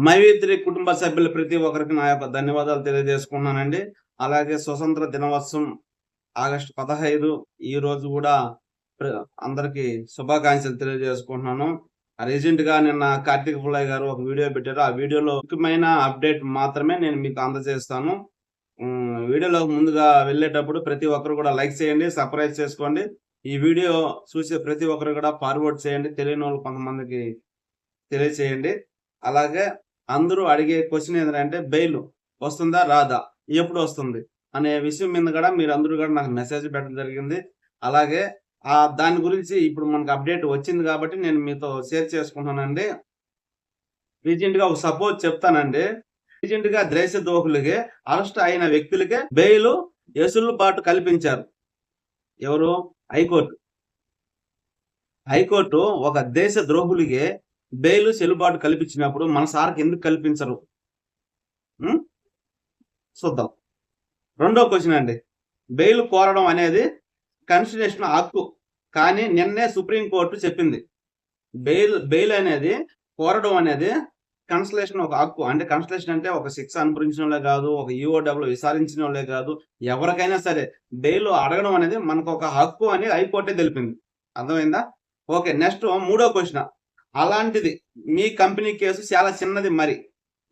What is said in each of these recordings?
మైత్రి కుటుంబ సభ్యులు ప్రతి ఒక్కరికి నా యొక్క ధన్యవాదాలు తెలియజేసుకున్నానండి. అలాగే స్వతంత్ర దినోత్సవం ఆగస్టు 15 ఈ రోజు గూడా ప్ర అందరికి శుభాకాంక్షలు తెలియజేసుకుంటున్నాను. రీసెంట్‌గా నిన్న కార్తీక పుల్లయ్య గారు ఒక వీడియో పెట్టారు. ఆ వీడియోలో ముఖ్యమైన అప్డేట్ మాత్రమే నేను మీకు అందజేస్తాను. వీడియోలోకి ముందుగా వెళ్ళేటప్పుడు ప్రతి ఒక్కరు కూడా లైక్ చేయండి, సబ్‌స్క్రైబ్ చేసుకోండి. ఈ వీడియో చూసే ప్రతి ఒక్కరు కూడా ఫార్వర్డ్ చేయండి. తెలియనోళ్ళు కొంతమందికి తెలియచేయండి. అలాగే అందరూ అడిగే క్వెషన్ ఏంటంటే బెయిల్ వస్తుందా? రాదా? ఎప్పుడొస్తుంది? అనే విషయం మీద గూడా మీరందరూ గూడా నాకు మెసేజ్ పెట్టడం జరిగింది. అలాగే దాని గురించి ఇప్పుడు మనకు అప్డేట్ వచ్చింది కాబట్టి నేను మీతో షేర్ చేసుకుంటున్నానండి. రీసెంట్‌గా ఒక సపోజ్ చెప్తానండి. రీసెంట్‌గా దేశద్రోహులకి అరెస్ట్ అయిన వ్యక్తులకే బెయిలు వెసులుబాటు కల్పించారు. ఎవరు? హైకోర్టు. హైకోర్టు ఒక దేశ ద్రోహులకి బెయిల్ చెల్లుబాటు కల్పించినప్పుడు మన సార్‌కి ఎందుకు కల్పించరు? హ్మ్. చూద్దాం. రెండో క్వెషన్ అండి. బెయిల్ కోరడం అనేది కాన్స్టిట్యూషనల్ హక్కు. కానీ నిన్నే సుప్రీం కోర్ట్ చెప్పింది. బెయిల్ అనేది కోరడం అనేది కాన్స్టిట్యూషన్ ఒక హక్కు. అంటే కాన్స్టిట్యూషన్ అంటే ఒక శిక్ష అనుభవించినోళ్ళే కాదు, ఒక ఈఓడబ్ల్యూ విచారించినోళ్ళే కాదు, ఎవరికైనా సరే బెయిల్ అడగడం అనేది మనకొక హక్కు అని హైకోర్టే తెలిపింది. అర్థమైందా? ఓకే. నెక్స్ట్ మూడో క్వెషన్. అలాంటిది మీ కంపెనీ కేసు చాలా చిన్నది మరి.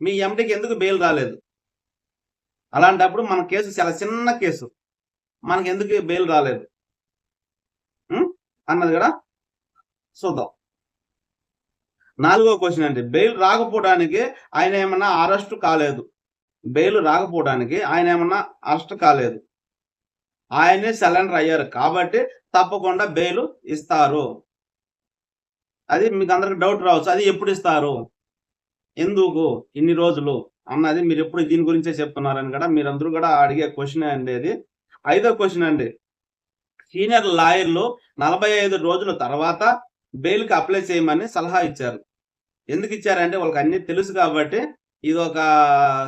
మీ ఎండీకి ఎందుకు బెయిల్ రాలేదు? అలాంటప్పుడు మన కేసు చాలా చిన్న కేసు. మనకెందుకు బెయిల్ రాలేదు? అన్నది గూడా చూద్దాం. నాలుగో క్వెషన్ అండి. బెయిల్ రాకపోవడానికి ఆయన ఏమన్నా అరెస్ట్ కాలేదు. బెయిల్ రాకపోవడానికి ఆయన ఏమన్నా అరెస్ట్ కాలేదు. ఆయనే సరెండర్ అయ్యారు కాబట్టి తప్పకుండా బెయిల్ ఇస్తారు. అది మీకందరికి డౌట్ రావచ్చు. అది ఎప్పుడిస్తారు? ఎందుకు? ఇన్ని రోజులు? అన్నది మీరెప్పుడు దీని గురించే చెప్తున్నారని గూడా మీరందరూ గూడా అడిగే క్వెషనే అండి అది. ఐదో క్వెషన్ అండి. సీనియర్ లాయర్‌లు 45 రోజుల తర్వాత బెయిల్‌కి అప్లై చేయమని సలహా ఇచ్చారు. ఎందుకిచ్చారంటే వాళ్ళకన్నీ తెలుసు కాబట్టి ఇదొక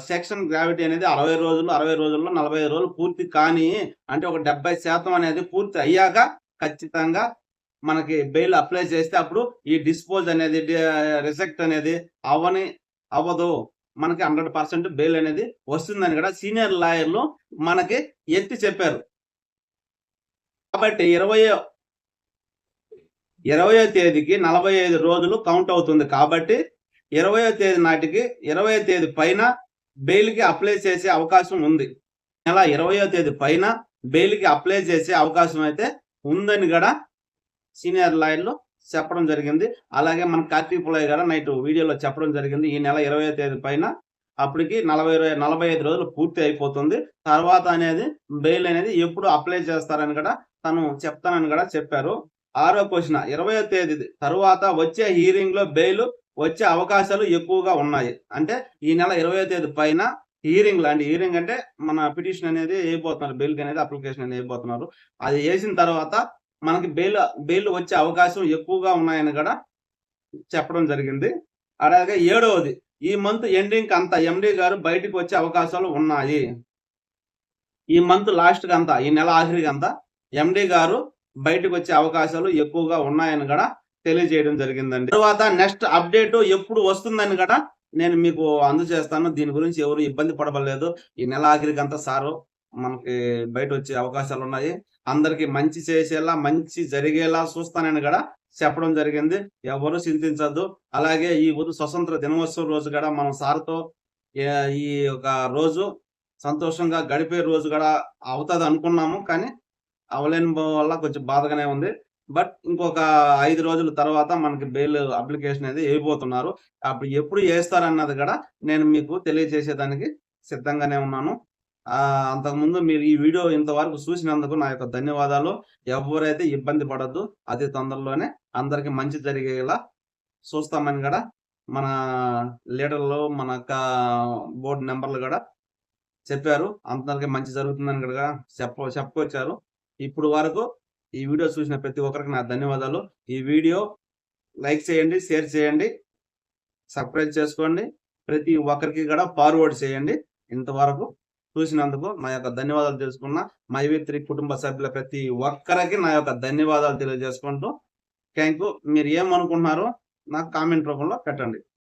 సెక్షన్ గ్రావిటీ అనేది 60 రోజులు, 60 రోజుల్లో 45 రోజులు పూర్తి కానీ అంటే ఒక 70% అనేది పూర్తి అయ్యాక ఖచ్చితంగా మనకి బెయిల్ అప్లై చేస్తే అప్పుడు ఈ డిస్పోజ్ అనేది రిజెక్ట్ అనేది అవ్వదు. మనకి 100% బెయిల్ అనేది వస్తుందని కూడా సీనియర్ లాయర్‌లు మనకి ఎత్తి చెప్పారు. కాబట్టి 20వ తేదీకి 45 రోజులు కౌంట్ అవుతుంది కాబట్టి 20వ తేదీ నాటికి 20వ తేదీ పైన బెయిల్‌కి అప్లై చేసే అవకాశం ఉంది. నెల 20వ తేదీ పైన బెయిల్‌కి అప్లై చేసే అవకాశం అయితే ఉందని గూడా సీనియర్ లాయర్‌లు చెప్పడం జరిగింది. అలాగే మన కార్తీక్ పుల్లయ్య గారు నైట్ వీడియోలో చెప్పడం జరిగింది. ఈ నెల 20వ తేదీ పైన అప్పటికి 45 రోజులు పూర్తి అయిపోతుంది. తర్వాత అనేది బెయిల్ అనేది ఎప్పుడు అప్లై చేస్తారని గూడా తను చెప్తానని గూడా చెప్పారు. ఆరో క్వెషన్ 20వ తేదీ తరువాత వచ్చే హియరింగ్‌లో బెయిల్ వచ్చే అవకాశాలు ఎక్కువగా ఉన్నాయి. అంటే ఈ నెల 20వ తేదీ పైన హియరింగ్ అంటే మన పిటిషన్ అనేది ఎయబోతున్నారు. బెయిల్‌కి అనేది అప్లికేషన్ అనేది ఎయబోతున్నారు. అది ఎసిన తర్వాత మనకి బెయిల్ వచ్చే అవకాశం ఎక్కువగా ఉన్నాయని గూడా చెప్పడం జరిగింది. అలాగే ఏడవది ఈ మంత్ ఎండింగ్‌కి అంతా ఎండీ గారు బయటికి వచ్చే అవకాశాలు ఉన్నాయి. ఈ మంత్ లాస్ట్‌కంతా ఈ నెల ఆఖరికంతా ఎండీ గారు బయటకొచ్చే అవకాశాలు ఎక్కువగా ఉన్నాయని గూడా తెలియజేయడం జరిగిందండి. తరువాత నెక్స్ట్ అప్డేట్ ఎప్పుడు వస్తుందని గూడా నేను మీకు అందజేస్తాను. దీని గురించి ఎవరు ఇబ్బంది పడబల్లేదు. ఈ నెల ఆఖరికంతా సారు మనకి బయటొచ్చే అవకాశాలున్నాయి. అందరికి మంచి చేసేలా, మంచి జరిగేలా చూస్తానని గూడా చెప్పడం జరిగింది. ఎవరు చింతించొద్దు. అలాగే ఈ స్వతంత్ర దినోత్సవం రోజు గూడా మనం సార్‌తో ఈ ఒక రోజు సంతోషంగా గడిపే రోజు గూడా అవుతదనుకున్నాము. కానీ అవ్వలేని వల్ల కొంచెం బాధగానే ఉంది. బట్ ఇంకొక 5 రోజుల తర్వాత మనకి బెయిల్ అప్లికేషన్ అనేది ఎయబోతున్నారు. అప్పుడు ఎప్పుడు ఎస్తారన్నది గూడా నేను మీకు తెలియజేసేదానికి సిద్ధంగానే ఉన్నాను. అంతకుముందు మీరు ఈ వీడియో ఇంతవరకు చూసినందుకు నా యొక్క ధన్యవాదాలు. ఎవ్వరైతే ఇబ్బంది పడొద్దు. అతి తొందరలోనే అందరికి మంచి జరిగేలా చూస్తామని గూడా మన లీడర్‌లు, మన బోర్డ్ మెంబర్‌లు గూడా చెప్పారు. అందరికి మంచి జరుగుతుందని గూడా చెప్పుకొచ్చారు. ఇప్పుడు వరకు ఈ వీడియో చూసిన ప్రతి ఒక్కరికి నా ధన్యవాదాలు. ఈ వీడియో లైక్ చేయండి, షేర్ చేయండి, సబ్‌స్క్రైబ్ చేసుకోండి. ప్రతి ఒక్కరికి గూడా ఫార్వర్డ్ చేయండి. ఇంతవరకు చూసినందుకు నా యొక్క ధన్యవాదాలు తెలుసుకున్న మైత్రి కుటుంబ సభ్యుల ప్రతి ఒక్కరికి నా యొక్క ధన్యవాదాలు తెలియజేసుకుంటూ థాంక్ యూ. మీరు ఏమనుకుంటున్నారో నాకు కామెంట్ రూపంలో పెట్టండి.